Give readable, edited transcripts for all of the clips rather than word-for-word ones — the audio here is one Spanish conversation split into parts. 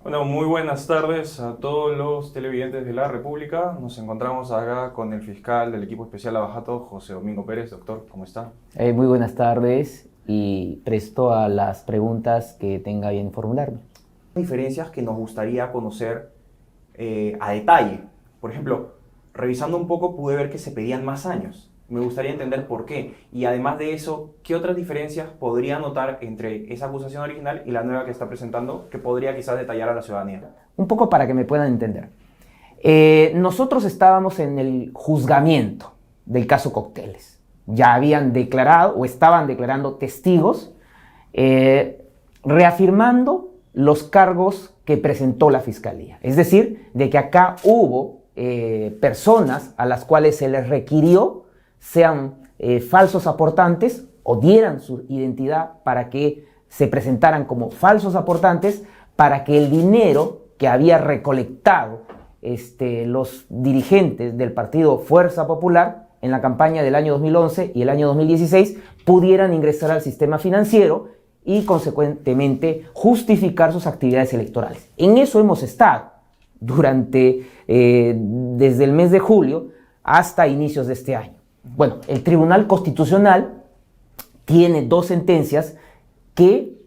Bueno, muy buenas tardes a todos los televidentes de la República. Nos encontramos acá con el fiscal del equipo especial Lavajato, José Domingo Pérez. Doctor, ¿cómo está? Muy buenas tardes y presto a las preguntas que tenga bien formularme. Diferencias que nos gustaría conocer a detalle. Por ejemplo, revisando un poco pude ver que se pedían más años. Me gustaría entender por qué. Y además de eso, ¿qué otras diferencias podría notar entre esa acusación original y la nueva que está presentando que podría quizás detallar a la ciudadanía? Un poco para que me puedan entender. Nosotros estábamos en el juzgamiento del caso Cócteles. Ya habían declarado o estaban declarando testigos reafirmando los cargos que presentó la Fiscalía. Es decir, de que acá hubo personas a las cuales se les requirió sean falsos aportantes o dieran su identidad para que se presentaran como falsos aportantes para que el dinero que había recolectado los dirigentes del partido Fuerza Popular en la campaña del año 2011 y el año 2016 pudieran ingresar al sistema financiero y consecuentemente justificar sus actividades electorales. En eso hemos estado durante desde el mes de julio hasta inicios de este año. Bueno, el Tribunal Constitucional tiene dos sentencias que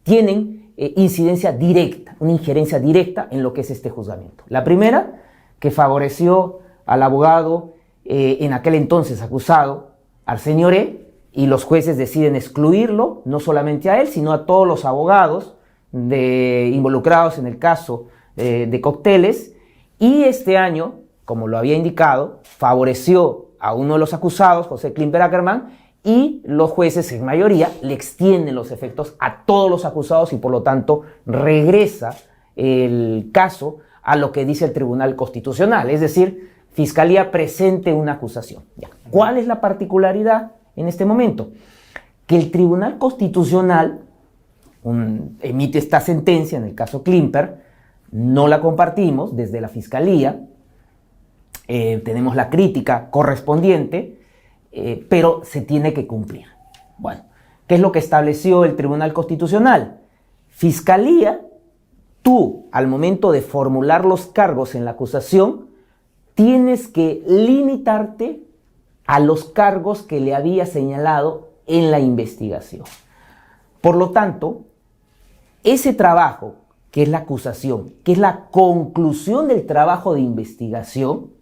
tienen incidencia directa, una injerencia directa en lo que es este juzgamiento. La primera, que favoreció al abogado en aquel entonces acusado, Arsenio Oré, y los jueces deciden excluirlo, no solamente a él, sino a todos los abogados involucrados en el caso de Cócteles, y este año, como lo había indicado, favoreció a uno de los acusados, José Klimper Ackerman, y los jueces en mayoría le extienden los efectos a todos los acusados y por lo tanto regresa el caso a lo que dice el Tribunal Constitucional, es decir, Fiscalía presente una acusación. Ya. ¿Cuál es la particularidad en este momento? Que el Tribunal Constitucional emite esta sentencia en el caso Klimper, no la compartimos desde la Fiscalía, tenemos la crítica correspondiente, pero se tiene que cumplir. Bueno, ¿qué es lo que estableció el Tribunal Constitucional? Fiscalía, tú, al momento de formular los cargos en la acusación, tienes que limitarte a los cargos que le había señalado en la investigación. Por lo tanto, ese trabajo, que es la acusación, que es la conclusión del trabajo de investigación,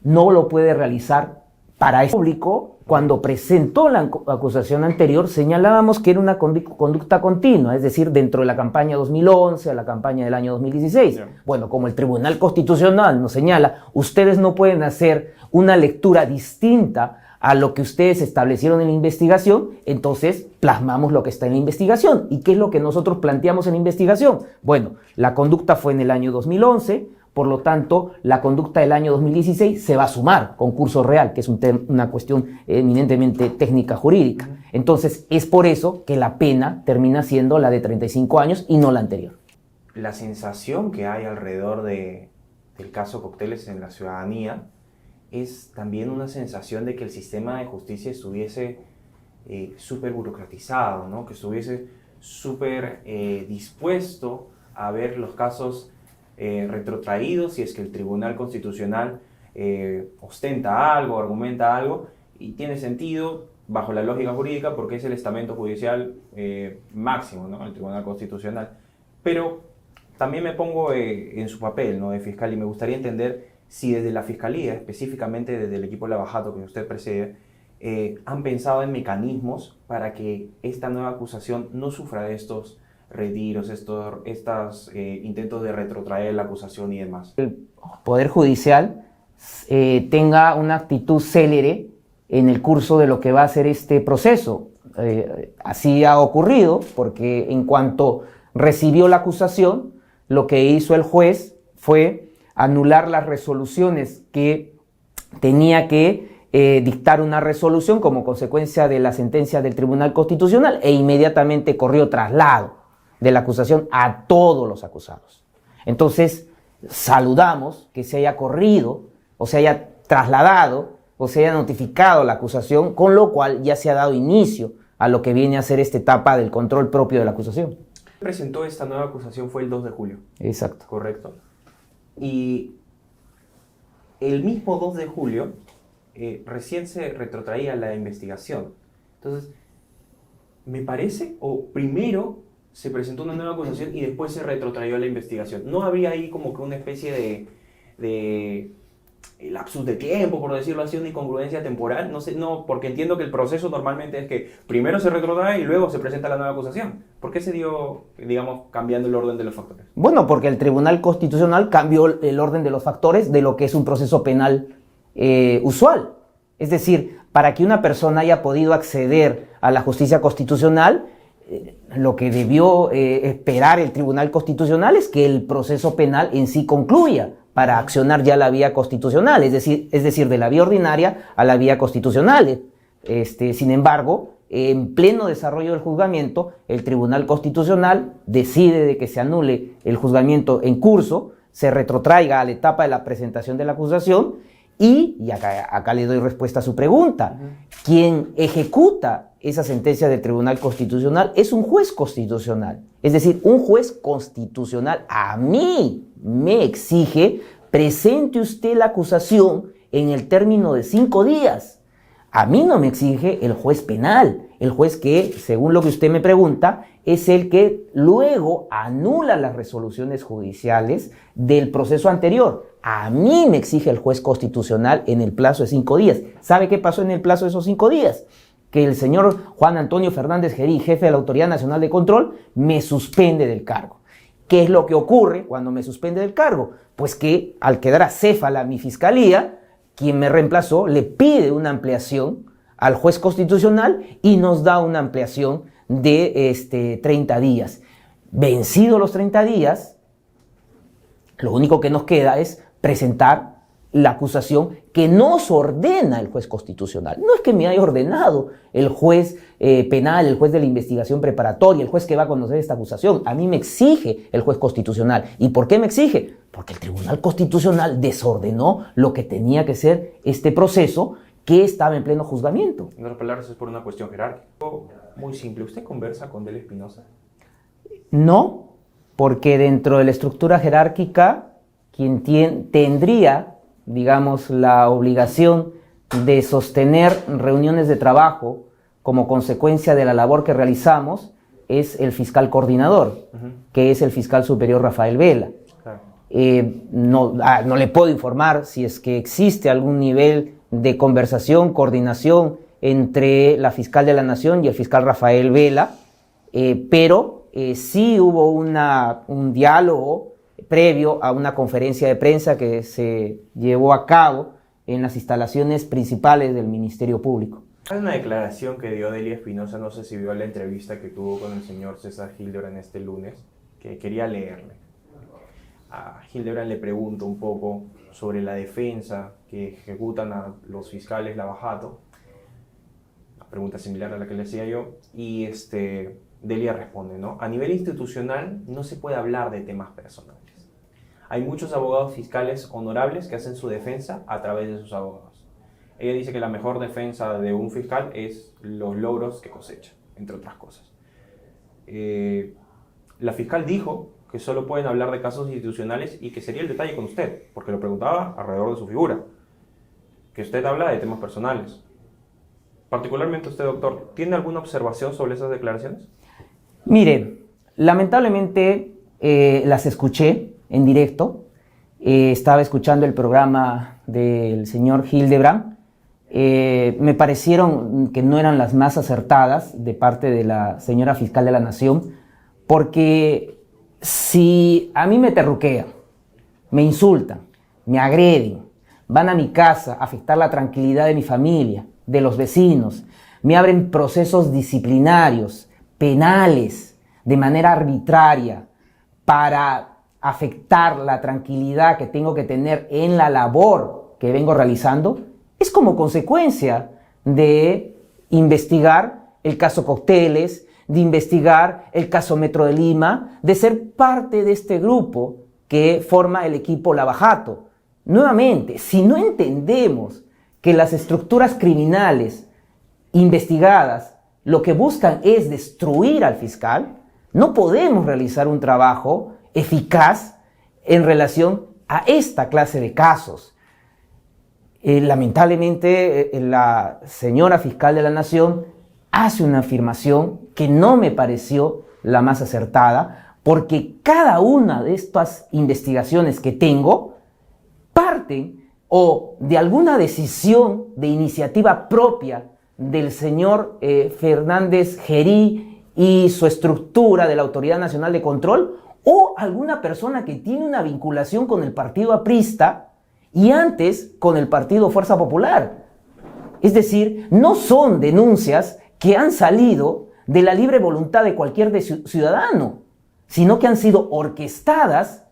no lo puede realizar para el público. Cuando presentó la acusación anterior, señalábamos que era una conducta continua, es decir, dentro de la campaña 2011 a la campaña del año 2016. Yeah. Bueno, como el Tribunal Constitucional nos señala, ustedes no pueden hacer una lectura distinta a lo que ustedes establecieron en la investigación, entonces plasmamos lo que está en la investigación. ¿Y qué es lo que nosotros planteamos en la investigación? Bueno, la conducta fue en el año 2011, por lo tanto, la conducta del año 2016 se va a sumar con curso real, que es una cuestión eminentemente técnica jurídica. Entonces, es por eso que la pena termina siendo la de 35 años y no la anterior. La sensación que hay alrededor del caso Cócteles en la ciudadanía es también una sensación de que el sistema de justicia estuviese súper burocratizado, ¿no? Que estuviese súper dispuesto a ver los casos retrotraídos si es que el Tribunal Constitucional ostenta algo, argumenta algo, y tiene sentido bajo la lógica jurídica porque es el estamento judicial máximo, ¿no? El Tribunal Constitucional. Pero también me pongo en su papel, ¿no?, de fiscal, y me gustaría entender si desde la Fiscalía, específicamente desde el equipo Lavajato que usted preside, han pensado en mecanismos para que esta nueva acusación no sufra de estos retiros, estos intentos de retrotraer la acusación y demás. El Poder Judicial tenga una actitud célere en el curso de lo que va a ser este proceso. Así ha ocurrido, porque en cuanto recibió la acusación, lo que hizo el juez fue anular las resoluciones que tenía que dictar una resolución como consecuencia de la sentencia del Tribunal Constitucional e inmediatamente corrió traslado de la acusación a todos los acusados. Entonces, saludamos que se haya corrido o se haya trasladado o se haya notificado la acusación, con lo cual ya se ha dado inicio a lo que viene a ser esta etapa del control propio de la acusación. Presentó esta nueva acusación fue el 2 de julio. Exacto. Correcto. Y el mismo 2 de julio recién se retrotraía la investigación. Entonces, me parece, o primero se presentó una nueva acusación y después se retrotraía la investigación. ¿No habría ahí como que una especie de lapsus de tiempo, por decirlo así, una incongruencia temporal? No sé, no, porque entiendo que el proceso normalmente es que primero se retrotrae y luego se presenta la nueva acusación. ¿Por qué se dio, digamos, cambiando el orden de los factores? Bueno, porque el Tribunal Constitucional cambió el orden de los factores de lo que es un proceso penal usual. Es decir, para que una persona haya podido acceder a la justicia constitucional, lo que debió esperar el Tribunal Constitucional es que el proceso penal en sí concluya para accionar ya la vía constitucional, es decir, de la vía ordinaria a la vía constitucional. Sin embargo, en pleno desarrollo del juzgamiento, el Tribunal Constitucional decide de que se anule el juzgamiento en curso, se retrotraiga a la etapa de la presentación de la acusación y acá le doy respuesta a su pregunta. Quien ejecuta esa sentencia del Tribunal Constitucional es un juez constitucional. Es decir, un juez constitucional a mí me exige: presente usted la acusación en el término de 5 días. A mí no me exige el juez penal, el juez que, según lo que usted me pregunta, es el que luego anula las resoluciones judiciales del proceso anterior. A mí me exige el juez constitucional en el plazo de 5 días. ¿Sabe qué pasó en el plazo de esos 5 días? Que el señor Juan Antonio Fernández Gerí, jefe de la Autoridad Nacional de Control, me suspende del cargo. ¿Qué es lo que ocurre cuando me suspende del cargo? Pues que al quedar acéfala mi fiscalía, quien me reemplazó le pide una ampliación al juez constitucional y nos da una ampliación de 30 días. Vencidos los 30 días, lo único que nos queda es presentar la acusación que nos ordena el juez constitucional. No es que me haya ordenado el juez penal, el juez de la investigación preparatoria, el juez que va a conocer esta acusación. A mí me exige el juez constitucional. ¿Y por qué me exige? Porque el Tribunal Constitucional desordenó lo que tenía que ser este proceso que estaba en pleno juzgamiento. En otras palabras, es por una cuestión jerárquica. Muy simple. ¿Usted conversa con Delia Espinosa? No, porque dentro de la estructura jerárquica, quien tendría, digamos, la obligación de sostener reuniones de trabajo como consecuencia de la labor que realizamos es el fiscal coordinador, que es el fiscal superior Rafael Vela. Claro. No le puedo informar si es que existe algún nivel de conversación, coordinación entre la fiscal de la Nación y el fiscal Rafael Vela, pero sí hubo un diálogo previo a una conferencia de prensa que se llevó a cabo en las instalaciones principales del Ministerio Público. Hay una declaración que dio Delia Espinosa, no sé si vio la entrevista que tuvo con el señor César Hildebrand este lunes, que quería leerle. A Hildebrand le pregunto un poco sobre la defensa que ejecutan a los fiscales Lavajato, una pregunta similar a la que le hacía yo, y Delia responde, ¿no? A nivel institucional no se puede hablar de temas personales. Hay muchos abogados fiscales honorables que hacen su defensa a través de sus abogados. Ella dice que la mejor defensa de un fiscal es los logros que cosecha, entre otras cosas. La fiscal dijo que solo pueden hablar de casos institucionales y que sería el detalle con usted, porque lo preguntaba alrededor de su figura, que usted habla de temas personales. Particularmente usted, doctor, ¿tiene alguna observación sobre esas declaraciones? Mire, lamentablemente las escuché en directo. Estaba escuchando el programa del señor Hildebrand. Me parecieron que no eran las más acertadas de parte de la señora fiscal de la Nación, porque si a mí me terruquean, me insultan, me agreden, van a mi casa a afectar la tranquilidad de mi familia, de los vecinos, me abren procesos disciplinarios, penales, de manera arbitraria, para afectar la tranquilidad que tengo que tener en la labor que vengo realizando, es como consecuencia de investigar el caso Cócteles, de investigar el caso Metro de Lima, de ser parte de este grupo que forma el equipo Lavajato. Nuevamente, si no entendemos que las estructuras criminales investigadas lo que buscan es destruir al fiscal, no podemos realizar un trabajo eficaz en relación a esta clase de casos. Lamentablemente, la señora fiscal de la Nación hace una afirmación que no me pareció la más acertada, porque cada una de estas investigaciones que tengo parten o de alguna decisión de iniciativa propia del señor Fernández Gerí y su estructura de la Autoridad Nacional de Control, o alguna persona que tiene una vinculación con el partido aprista y antes con el partido Fuerza Popular. Es decir, no son denuncias que han salido de la libre voluntad de cualquier ciudadano, sino que han sido orquestadas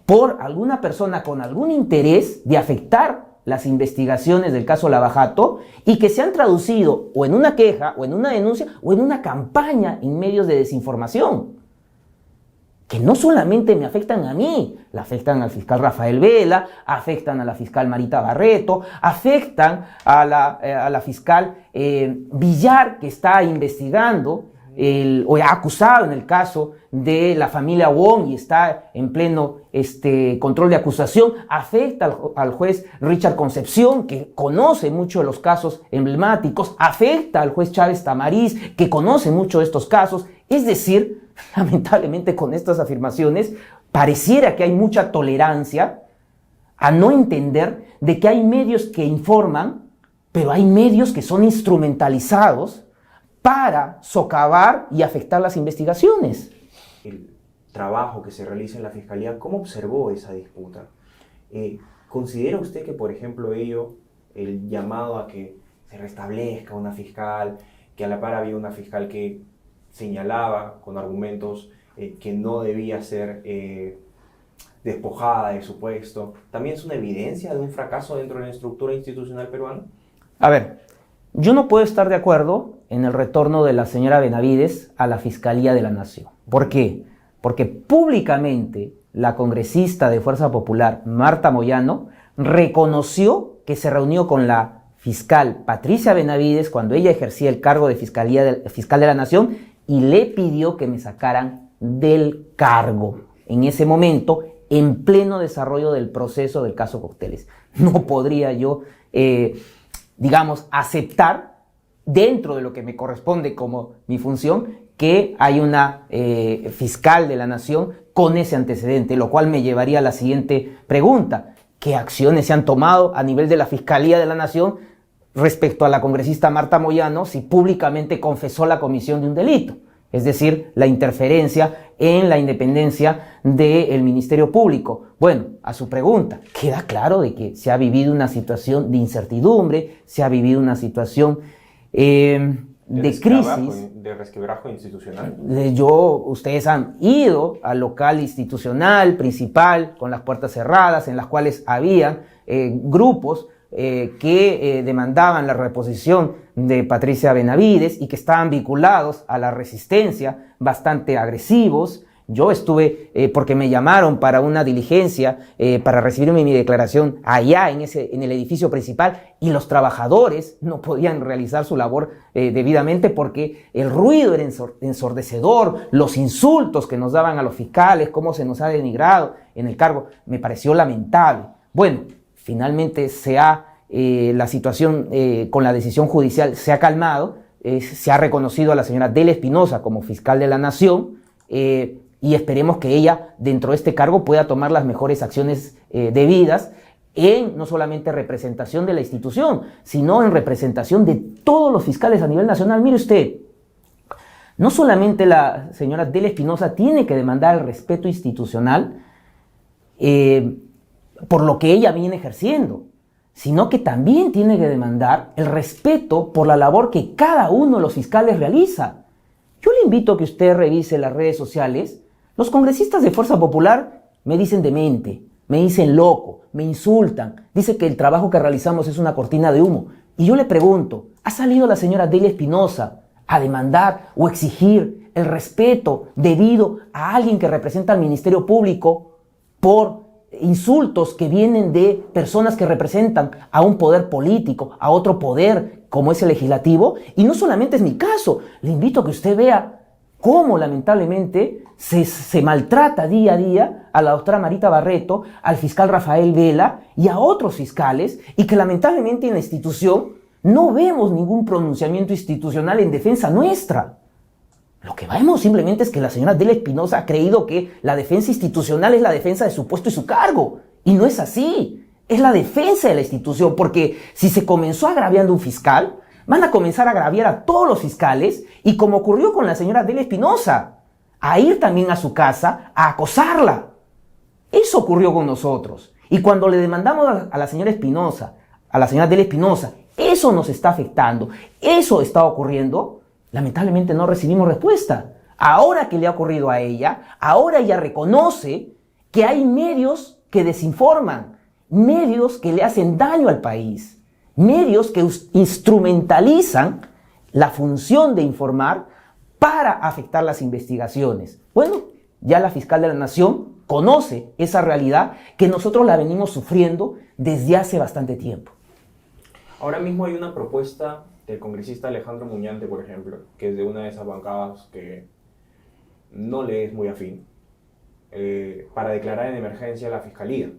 por alguna persona con algún interés de afectar las investigaciones del caso Lava Jato y que se han traducido o en una queja, o en una denuncia, o en una campaña en medios de desinformación, que no solamente me afectan a mí, le afectan al fiscal Rafael Vela, afectan a la fiscal Marita Barreto, afectan a la fiscal Villar, que está investigando o ha acusado en el caso de la familia Wong y está en pleno control de acusación, afecta al juez Richard Concepción, que conoce mucho de los casos emblemáticos, afecta al juez Chávez Tamariz, que conoce mucho de estos casos. Es decir, lamentablemente con estas afirmaciones pareciera que hay mucha tolerancia a no entender de que hay medios que informan, pero hay medios que son instrumentalizados para socavar y afectar las investigaciones. El trabajo que se realiza en la Fiscalía, ¿cómo observó esa disputa? ¿Considera usted que, por ejemplo, el llamado a que se restablezca una fiscal, que a la par había una fiscal que señalaba con argumentos que no debía ser despojada de su puesto, también es una evidencia de un fracaso dentro de la estructura institucional peruana? A ver, yo no puedo estar de acuerdo en el retorno de la señora Benavides a la Fiscalía de la Nación. ¿Por qué? Porque públicamente la congresista de Fuerza Popular, Marta Moyano, reconoció que se reunió con la fiscal Patricia Benavides cuando ella ejercía el cargo de fiscal de la Nación y le pidió que me sacaran del cargo. En ese momento, en pleno desarrollo del proceso del caso Cócteles. No podría yo, aceptar, dentro de lo que me corresponde como mi función, que hay una fiscal de la Nación con ese antecedente, lo cual me llevaría a la siguiente pregunta. ¿Qué acciones se han tomado a nivel de la Fiscalía de la Nación respecto a la congresista Marta Moyano si públicamente confesó la comisión de un delito? Es decir, la interferencia en la independencia del Ministerio Público. Bueno, a su pregunta, queda claro de que se ha vivido una situación de incertidumbre, se ha vivido una situación de crisis. ¿De resquebrajo institucional? Ustedes han ido al local institucional principal con las puertas cerradas, en las cuales había grupos que demandaban la reposición de Patricia Benavides y que estaban vinculados a la resistencia, bastante agresivos. Yo estuve, porque me llamaron para una diligencia, para recibir mi declaración allá en el edificio principal, y los trabajadores no podían realizar su labor debidamente porque el ruido era ensordecedor, los insultos que nos daban a los fiscales, cómo se nos ha denigrado en el cargo, me pareció lamentable. Bueno, finalmente la situación con la decisión judicial se ha calmado, se ha reconocido a la señora Delia Espinosa como fiscal de la Nación, y esperemos que ella, dentro de este cargo, pueda tomar las mejores acciones debidas en no solamente representación de la institución, sino en representación de todos los fiscales a nivel nacional. Mire usted, no solamente la señora Delia Espinosa tiene que demandar el respeto institucional por lo que ella viene ejerciendo, sino que también tiene que demandar el respeto por la labor que cada uno de los fiscales realiza. Yo le invito a que usted revise las redes sociales. Los congresistas de Fuerza Popular me dicen demente, me dicen loco, me insultan, dicen que el trabajo que realizamos es una cortina de humo. Y yo le pregunto, ¿ha salido la señora Delia Espinosa a demandar o exigir el respeto debido a alguien que representa al Ministerio Público por insultos que vienen de personas que representan a un poder político, a otro poder como es el legislativo? Y no solamente es mi caso, le invito a que usted vea cómo lamentablemente se maltrata día a día a la doctora Marita Barreto, al fiscal Rafael Vela y a otros fiscales, y que lamentablemente en la institución no vemos ningún pronunciamiento institucional en defensa nuestra. Lo que vemos simplemente es que la señora Adela Espinosa ha creído que la defensa institucional es la defensa de su puesto y su cargo, y no es así. Es la defensa de la institución, porque si se comenzó agraviando un fiscal, van a comenzar a agraviar a todos los fiscales, y como ocurrió con la señora Adela Espinosa, a ir también a su casa a acosarla. Eso ocurrió con nosotros. Y cuando le demandamos a la señora Espinosa, a la señora Adela Espinosa, eso nos está afectando, eso está ocurriendo, lamentablemente no recibimos respuesta. Ahora que le ha ocurrido a ella, ahora ella reconoce que hay medios que desinforman, medios que le hacen daño al país, medios que instrumentalizan la función de informar para afectar las investigaciones. Bueno, ya la fiscal de la Nación conoce esa realidad que nosotros la venimos sufriendo desde hace bastante tiempo. Ahora mismo hay una propuesta del congresista Alejandro Muñante, por ejemplo, que es de una de esas bancadas que no le es muy afín, para declarar en emergencia a la Fiscalía.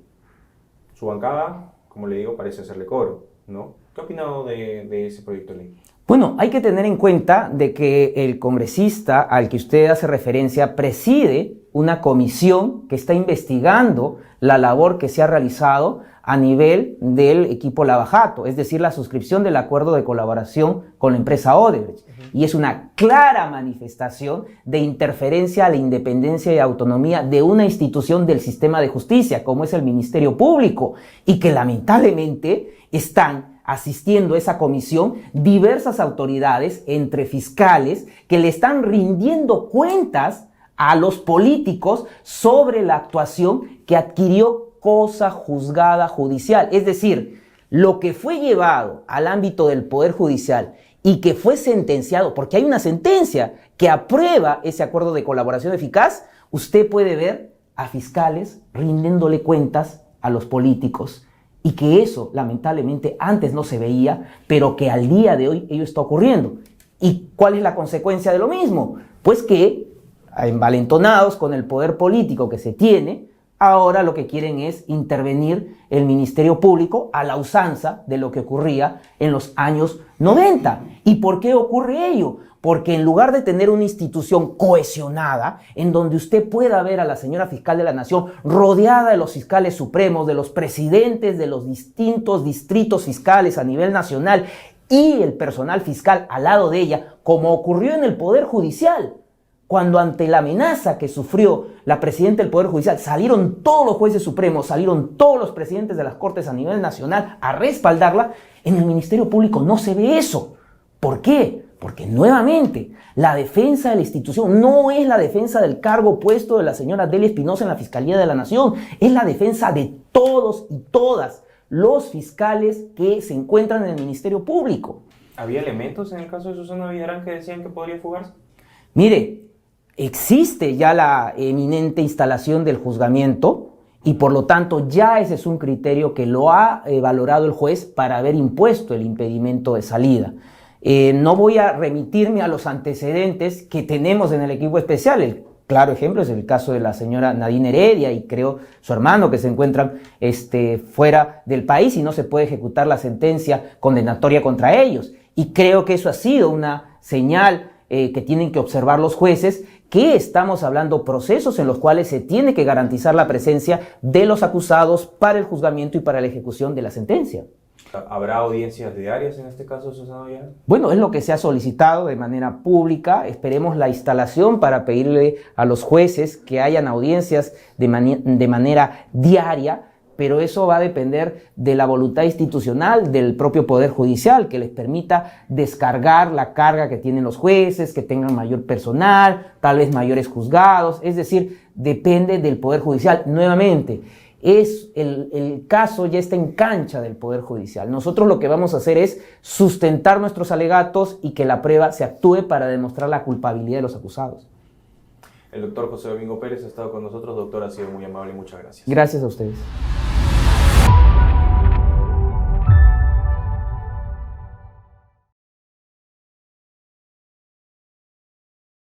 Su bancada, como le digo, parece hacerle coro, ¿no? ¿Qué ha opinado de ese proyecto de ley? Bueno, hay que tener en cuenta de que el congresista al que usted hace referencia preside una comisión que está investigando la labor que se ha realizado a nivel del equipo Lava-Jato, es decir, la suscripción del acuerdo de colaboración con la empresa Odebrecht. Y es una clara manifestación de interferencia a la independencia y autonomía de una institución del sistema de justicia, como es el Ministerio Público, y que lamentablemente están asistiendo a esa comisión diversas autoridades, entre fiscales, que le están rindiendo cuentas a los políticos sobre la actuación que adquirió cosa juzgada judicial. Es decir, lo que fue llevado al ámbito del Poder Judicial y que fue sentenciado, porque hay una sentencia que aprueba ese acuerdo de colaboración eficaz, usted puede ver a fiscales rindiéndole cuentas a los políticos. Y que eso, lamentablemente, antes no se veía, pero que al día de hoy ello está ocurriendo. ¿Y cuál es la consecuencia de lo mismo? Pues que, envalentonados con el poder político que se tiene, ahora lo que quieren es intervenir el Ministerio Público a la usanza de lo que ocurría en los años 90. ¿Y por qué ocurre ello? Porque en lugar de tener una institución cohesionada, en donde usted pueda ver a la señora fiscal de la Nación rodeada de los fiscales supremos, de los presidentes de los distintos distritos fiscales a nivel nacional y el personal fiscal al lado de ella, como ocurrió en el Poder Judicial, cuando ante la amenaza que sufrió la presidenta del Poder Judicial, salieron todos los jueces supremos, salieron todos los presidentes de las Cortes a nivel nacional a respaldarla, en el Ministerio Público no se ve eso. ¿Por qué? Porque nuevamente, la defensa de la institución no es la defensa del cargo puesto de la señora Adela Espinosa en la Fiscalía de la Nación, es la defensa de todos y todas los fiscales que se encuentran en el Ministerio Público. ¿Había elementos en el caso de Susana Villarán que decían que podría fugarse? Mire, existe ya la eminente instalación del juzgamiento y por lo tanto ya ese es un criterio que lo ha valorado el juez para haber impuesto el impedimento de salida. No voy a remitirme a los antecedentes que tenemos en el equipo especial. El claro ejemplo es el caso de la señora Nadine Heredia y creo su hermano que se encuentran fuera del país y no se puede ejecutar la sentencia condenatoria contra ellos. Y creo que eso ha sido una señal que tienen que observar los jueces, que estamos hablando procesos en los cuales se tiene que garantizar la presencia de los acusados para el juzgamiento y para la ejecución de la sentencia. ¿Habrá audiencias diarias en este caso, Susana Villarán? Bueno, es lo que se ha solicitado de manera pública. Esperemos la instalación para pedirle a los jueces que hayan audiencias de manera diaria, pero eso va a depender de la voluntad institucional del propio Poder Judicial, que les permita descargar la carga que tienen los jueces, que tengan mayor personal, tal vez mayores juzgados, es decir, depende del Poder Judicial. Nuevamente, el caso ya está en cancha del Poder Judicial. Nosotros lo que vamos a hacer es sustentar nuestros alegatos y que la prueba se actúe para demostrar la culpabilidad de los acusados. El doctor José Domingo Pérez ha estado con nosotros. Doctor, ha sido muy amable. Muchas gracias. Gracias a ustedes.